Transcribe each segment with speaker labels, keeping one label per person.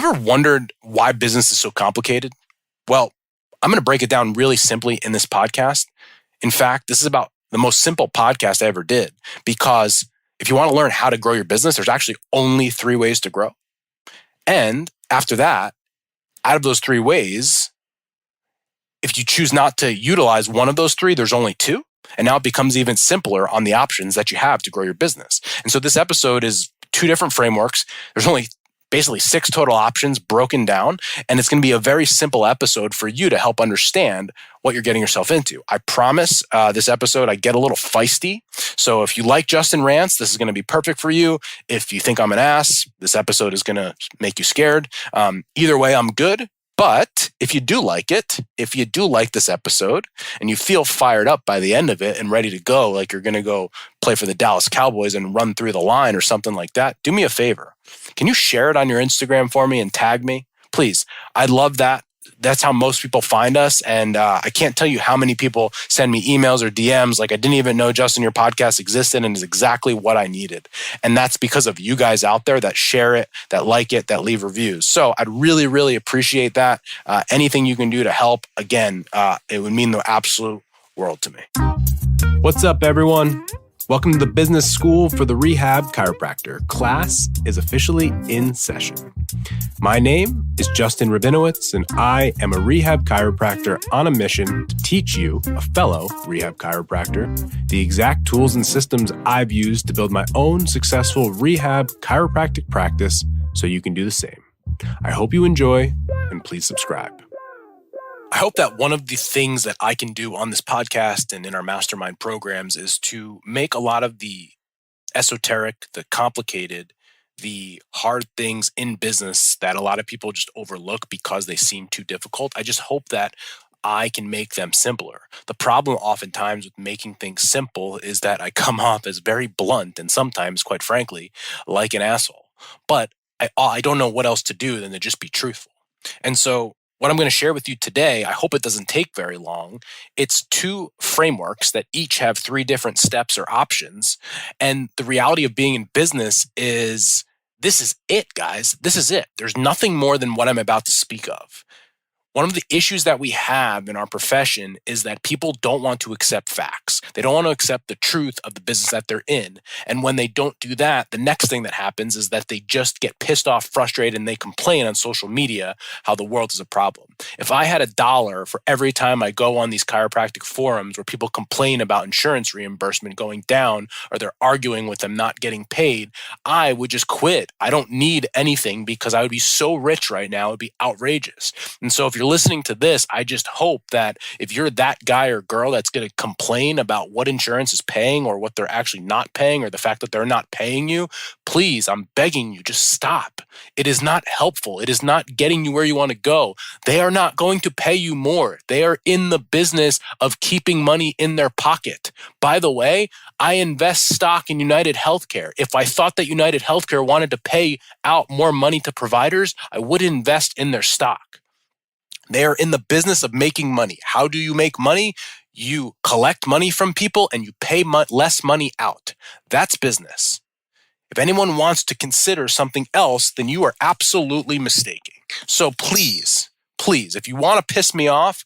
Speaker 1: Ever wondered why business is so complicated? Well, I'm going to break it down really simply in this podcast. In fact, this is about the most simple podcast I ever did, because if you want to learn how to grow your business, there's actually only 3 ways to grow. And after that, out of those 3 ways, if you choose not to utilize one of those 3, there's only 2. And now it becomes even simpler on the options that you have to grow your business. And so this episode is 2 different frameworks. There's only basically 6 total options broken down. And it's going to be a very simple episode for you to help understand what you're getting yourself into. I promise this episode, I get a little feisty. So if you like Justin Rants, this is going to be perfect for you. If you think I'm an ass, this episode is going to make you scared. Either way, I'm good. But if you do like it, if you do like this episode and you feel fired up by the end of it and ready to go, like you're going to go play for the Dallas Cowboys and run through the line or something like that, do me a favor. Can you share it on your Instagram for me and tag me? Please. I'd love that. That's how most people find us. And I can't tell you how many people send me emails or DMs like, I didn't even know, Justin, your podcast existed and is exactly what I needed. And that's because of you guys out there that share it, that like it, that leave reviews. So I'd really, really appreciate that. Anything you can do to help, again, it would mean the absolute world to me. What's up, everyone? Welcome to the Business School for the Rehab Chiropractor. Class is officially in session. My name is Justin Rabinowitz, and I am a rehab chiropractor on a mission to teach you, a fellow rehab chiropractor, the exact tools and systems I've used to build my own successful rehab chiropractic practice so you can do the same. I hope you enjoy, and please subscribe. I hope that one of the things that I can do on this podcast and in our mastermind programs is to make a lot of the esoteric, the complicated, the hard things in business that a lot of people just overlook because they seem too difficult. I just hope that I can make them simpler. The problem oftentimes with making things simple is that I come off as very blunt and sometimes, quite frankly, like an asshole. But I don't know what else to do than to just be truthful. And so what I'm going to share with you today, I hope it doesn't take very long. It's 2 frameworks that each have 3 different steps or options. And the reality of being in business is this is it, guys. This is it. There's nothing more than what I'm about to speak of. One of the issues that we have in our profession is that people don't want to accept facts. They don't want to accept the truth of the business that they're in. And when they don't do that, the next thing that happens is that they just get pissed off, frustrated, and they complain on social media how the world is a problem. If I had $1 for every time I go on these chiropractic forums where people complain about insurance reimbursement going down or they're arguing with them not getting paid, I would just quit. I don't need anything because I would be so rich right now. It would be outrageous. And so if you're listening to this, I just hope that if you're that guy or girl that's going to complain about what insurance is paying or what they're actually not paying or the fact that they're not paying you, please, I'm begging you, just stop. It is not helpful. It is not getting you where you want to go. They are not going to pay you more. They are in the business of keeping money in their pocket. By the way, I invest stock in United Healthcare. If I thought that United Healthcare wanted to pay out more money to providers, I would invest in their stock. They are in the business of making money. How do you make money? You collect money from people and you pay less money out. That's business. If anyone wants to consider something else, then you are absolutely mistaken. So please, if you want to piss me off,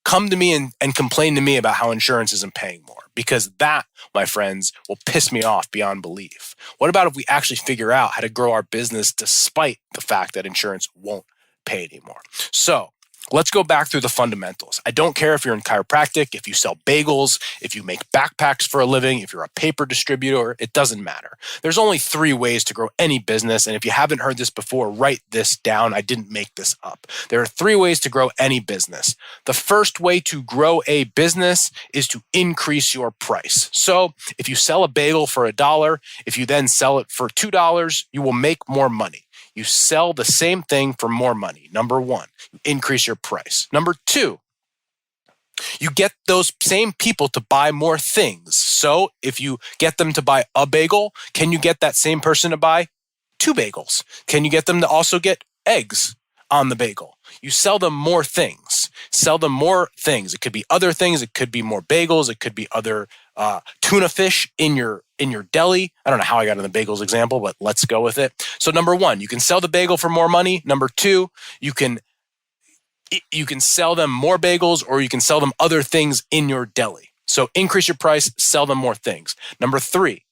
Speaker 1: come to me and complain to me about how insurance isn't paying more, because that, my friends, will piss me off beyond belief. What about if we actually figure out how to grow our business despite the fact that insurance won't pay anymore? So let's go back through the fundamentals. I don't care if you're in chiropractic, if you sell bagels, if you make backpacks for a living, if you're a paper distributor, it doesn't matter. There's only 3 ways to grow any business. And if you haven't heard this before, write this down. I didn't make this up. There are 3 ways to grow any business. The first way to grow a business is to increase your price. So if you sell a bagel for $1, if you then sell it for $2, you will make more money. You sell the same thing for more money. Number 1, you increase your price. Number 2, you get those same people to buy more things. So if you get them to buy a bagel, can you get that same person to buy 2 bagels? Can you get them to also get eggs on the bagel? You sell them more things. Sell them more things. It could be other things. It could be more bagels. It could be other tuna fish in your deli. I don't know how I got in the bagels example, but let's go with it. So number one, you can sell the bagel for more money. Number two, you can sell them more bagels, or you can sell them other things in your deli. So increase your price, sell them more things. Number three,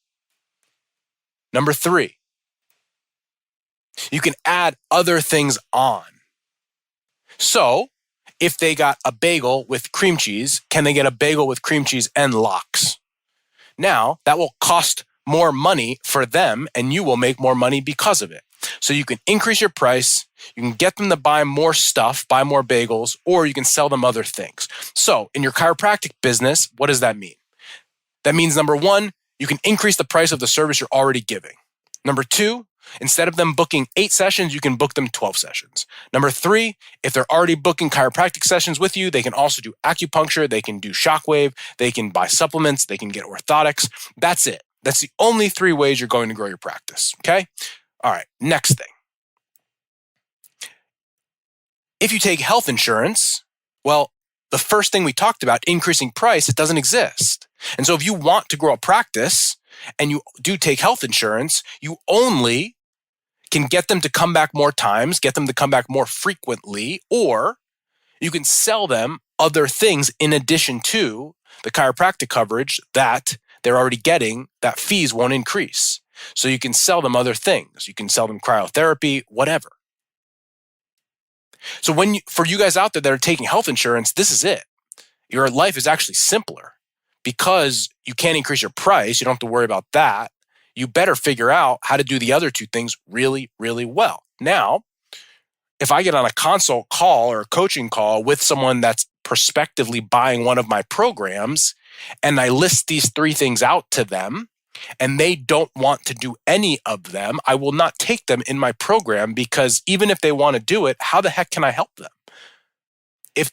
Speaker 1: you can add other things on. So if they got a bagel with cream cheese, can they get a bagel with cream cheese and lox? Now, that will cost more money for them, and you will make more money because of it. So you can increase your price, you can get them to buy more stuff, buy more bagels, or you can sell them other things. So in your chiropractic business, what does that mean? That means number one, you can increase the price of the service you're already giving. Number two, instead of them booking 8 sessions, you can book them 12 sessions. Number three, if they're already booking chiropractic sessions with you, they can also do acupuncture, they can do shockwave, they can buy supplements, they can get orthotics. That's it. That's the only 3 ways you're going to grow your practice. Okay? All right, next thing. If you take health insurance, well, the first thing we talked about, increasing price, it doesn't exist. And so if you want to grow a practice and you do take health insurance, you only can get them to come back more times, get them to come back more frequently, or you can sell them other things in addition to the chiropractic coverage that they're already getting, that fees won't increase. So you can sell them other things. You can sell them cryotherapy, whatever. So for you guys out there that are taking health insurance, this is it. Your life is actually simpler because you can't increase your price. You don't have to worry about that. You better figure out how to do the other 2 things really, really well. Now, if I get on a consult call or a coaching call with someone that's prospectively buying one of my programs, and I list these 3 things out to them, and they don't want to do any of them, I will not take them in my program, because even if they want to do it, how the heck can I help them? If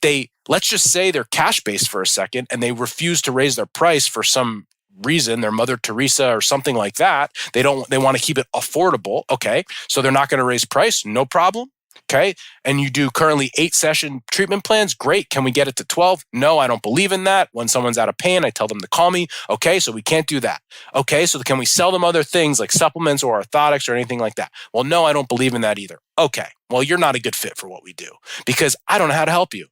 Speaker 1: let's just say they're cash-based for a second and they refuse to raise their price for some reason, their Mother Teresa or something like that, they want to keep it affordable. Okay, so they're not going to raise price, no problem. Okay, and you do currently 8-session treatment plans. Great. Can we get it to 12? No, I don't believe in that. When someone's out of pain, I tell them to call me. Okay, so we can't do that. Okay, so can we sell them other things like supplements or orthotics or anything like that? Well, no, I don't believe in that either. Okay, well, you're not a good fit for what we do because I don't know how to help you.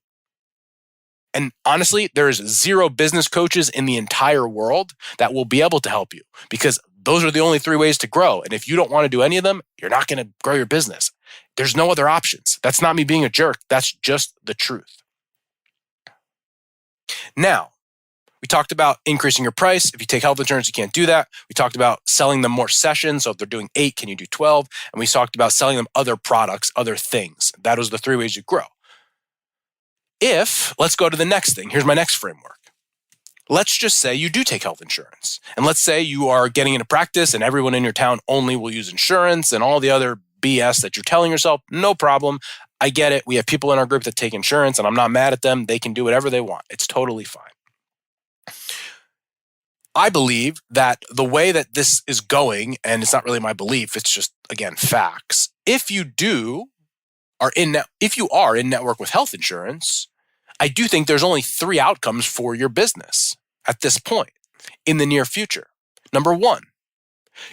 Speaker 1: And honestly, there's 0 business coaches in the entire world that will be able to help you, because those are the only 3 ways to grow. And if you don't want to do any of them, you're not going to grow your business. There's no other options. That's not me being a jerk. That's just the truth. Now, we talked about increasing your price. If you take health insurance, you can't do that. We talked about selling them more sessions. So if they're doing 8, can you do 12? And we talked about selling them other products, other things. That was the 3 ways you grow. Let's go to the next thing. Here's my next framework. Let's just say you do take health insurance. And let's say you are getting into practice and everyone in your town only will use insurance and all the other BS that you're telling yourself. No problem. I get it. We have people in our group that take insurance and I'm not mad at them. They can do whatever they want. It's totally fine. I believe that the way that this is going, and it's not really my belief, it's just, again, facts. If you are in network with health insurance, I do think there's only 3 outcomes for your business at this point in the near future. Number 1,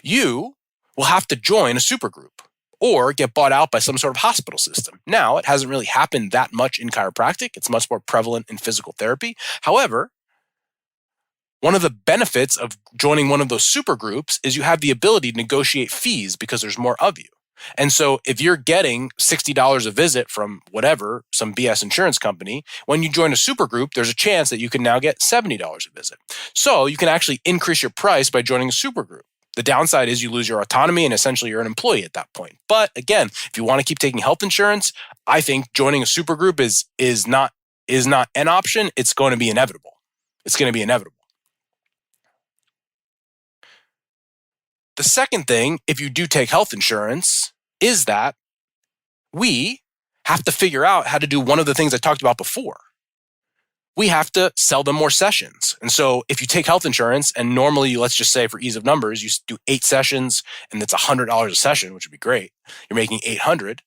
Speaker 1: you will have to join a supergroup or get bought out by some sort of hospital system. Now, it hasn't really happened that much in chiropractic. It's much more prevalent in physical therapy. However, one of the benefits of joining one of those supergroups is you have the ability to negotiate fees because there's more of you. And so if you're getting $60 a visit from whatever, some BS insurance company, when you join a supergroup, there's a chance that you can now get $70 a visit. So you can actually increase your price by joining a supergroup. The downside is you lose your autonomy and essentially you're an employee at that point. But again, if you want to keep taking health insurance, I think joining a supergroup is not an option. It's going to be inevitable. It's going to be inevitable. The second thing, if you do take health insurance, is that we have to figure out how to do one of the things I talked about before. We have to sell them more sessions. And so if you take health insurance and normally, let's just say for ease of numbers, you do 8 sessions and it's $100 a session, which would be great. You're making $800.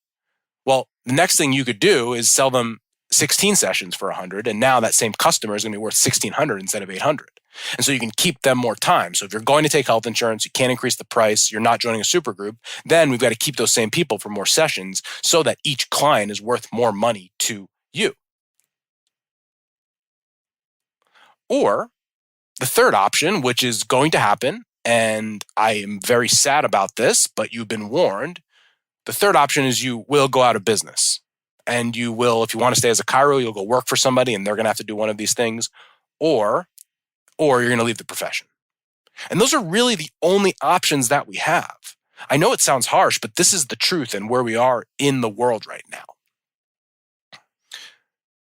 Speaker 1: Well, the next thing you could do is sell them 16 sessions for 100, and now that same customer is going to be worth 1,600 instead of 800. And so you can keep them more time. So if you're going to take health insurance, you can't increase the price, you're not joining a super group, then we've got to keep those same people for more sessions so that each client is worth more money to you. Or the third option, which is going to happen, and I am very sad about this, but you've been warned. The third option is you will go out of business. And you will, if you want to stay as a chiro, you'll go work for somebody and they're going to have to do one of these things. Or you're going to leave the profession. And those are really the only options that we have. I know it sounds harsh, but this is the truth and where we are in the world right now.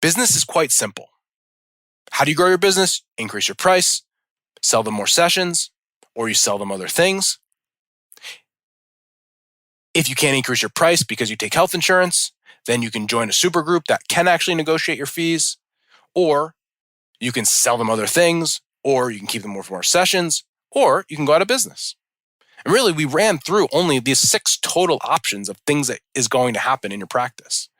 Speaker 1: Business is quite simple. How do you grow your business? Increase your price, sell them more sessions, or you sell them other things. If you can't increase your price because you take health insurance, then you can join a super group that can actually negotiate your fees, or you can sell them other things, or you can keep them for more sessions, or you can go out of business. And really, we ran through only these 6 total options of things that is going to happen in your practice.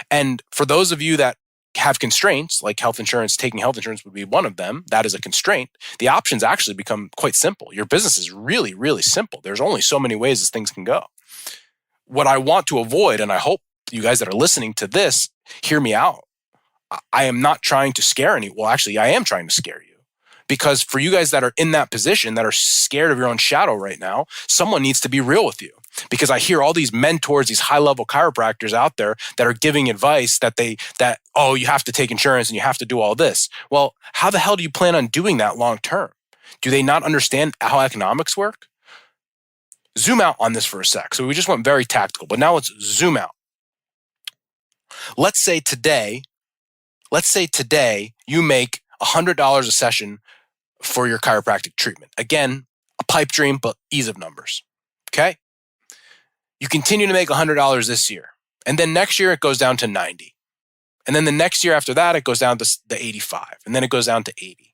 Speaker 1: And for those of you that have constraints, like health insurance, taking health insurance would be one of them. That is a constraint. The options actually become quite simple. Your business is really, really simple. There's only so many ways as things can go. What I want to avoid, and I hope you guys that are listening to this hear me out. I am not trying to scare any. Well, actually, I am trying to scare you. Because for you guys that are in that position, that are scared of your own shadow right now, someone needs to be real with you. Because I hear all these mentors, these high-level chiropractors out there that are giving advice that you have to take insurance and you have to do all this. Well, how the hell do you plan on doing that long term? Do they not understand how economics work? Zoom out on this for a sec. So we just went very tactical, but now let's zoom out. Let's say today you make $100 a session for your chiropractic treatment. Again, a pipe dream, but ease of numbers. Okay? You continue to make $100 this year. And then next year it goes down to 90. And then the next year after that, it goes down to the 85. And then it goes down to 80.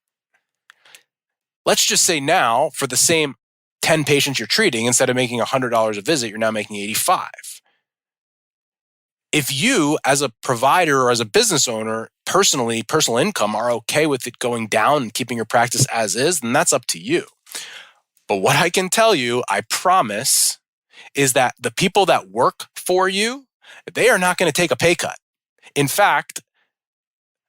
Speaker 1: Let's just say now, for the same 10 patients you're treating, instead of making $100 a visit, you're now making 85. If you, as a provider or as a business owner, personal income are okay with it going down and keeping your practice as is, then that's up to you. But what I can tell you, I promise, is that the people that work for you, they are not going to take a pay cut. In fact,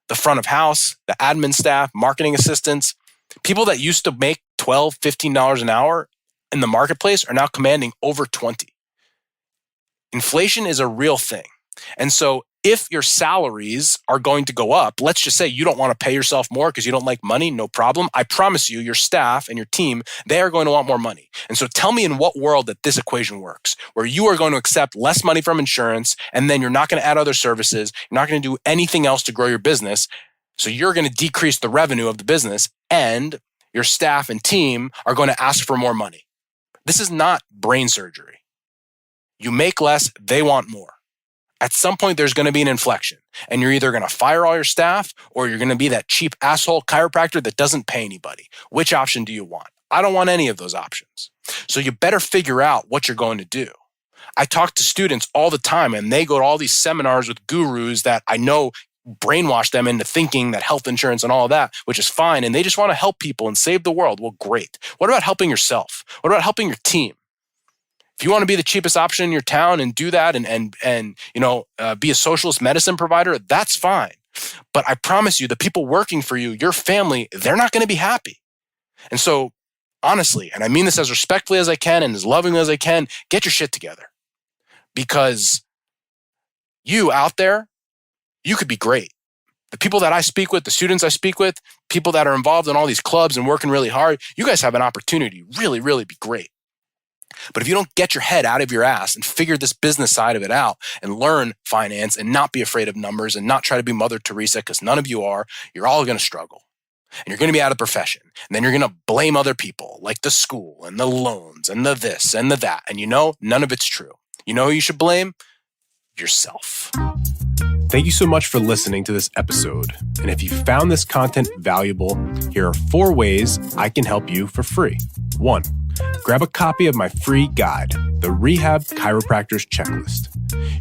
Speaker 1: the front of house, the admin staff, marketing assistants, people that used to make $12, $15 an hour in the marketplace are now commanding over 20. Inflation is a real thing. And so if your salaries are going to go up, let's just say you don't want to pay yourself more because you don't like money, no problem. I promise you, your staff and your team, they are going to want more money. And so tell me in what world that this equation works, where you are going to accept less money from insurance, and then you're not going to add other services, you're not going to do anything else to grow your business. So you're going to decrease the revenue of the business, and your staff and team are going to ask for more money. This is not brain surgery. You make less, they want more. At some point, there's going to be an inflection, and you're either going to fire all your staff or you're going to be that cheap asshole chiropractor that doesn't pay anybody. Which option do you want? I don't want any of those options. So you better figure out what you're going to do. I talk to students all the time, and they go to all these seminars with gurus that I know brainwash them into thinking that health insurance and all of that, which is fine, and they just want to help people and save the world. Well, great. What about helping yourself? What about helping your team? If you want to be the cheapest option in your town and do that and be a socialist medicine provider, that's fine. But I promise you, the people working for you, your family, they're not going to be happy. And so, honestly, and I mean this as respectfully as I can and as lovingly as I can, get your shit together. Because you out there, you could be great. The people that I speak with, the students I speak with, people that are involved in all these clubs and working really hard, you guys have an opportunity to really, really be great. But if you don't get your head out of your ass and figure this business side of it out and learn finance and not be afraid of numbers and not try to be Mother Teresa, because none of you are, you're all going to struggle. And you're going to be out of profession. And then you're going to blame other people, like the school and the loans and the this and the that. And none of it's true. You know who you should blame? Yourself. Thank you so much for listening to this episode. And if you found this content valuable, here are 4 ways I can help you for free. 1, grab a copy of my free guide, The Rehab Chiropractor's Checklist.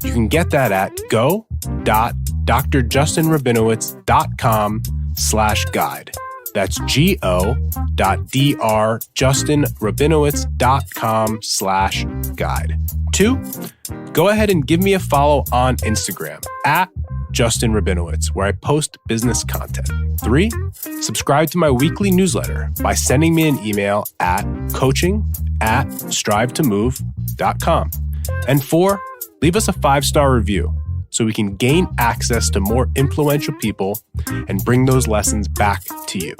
Speaker 1: You can get that at go.chiropractor.com. drjustinrabinowitz.com/guide. That's go.drjustinrabinowitz.com/guide. 2, go ahead and give me a follow on Instagram at Justin Rabinowitz, where I post business content. 3, subscribe to my weekly newsletter by sending me an email at coaching@strivetomove.com. And 4, leave us a 5-star review so we can gain access to more influential people and bring those lessons back to you.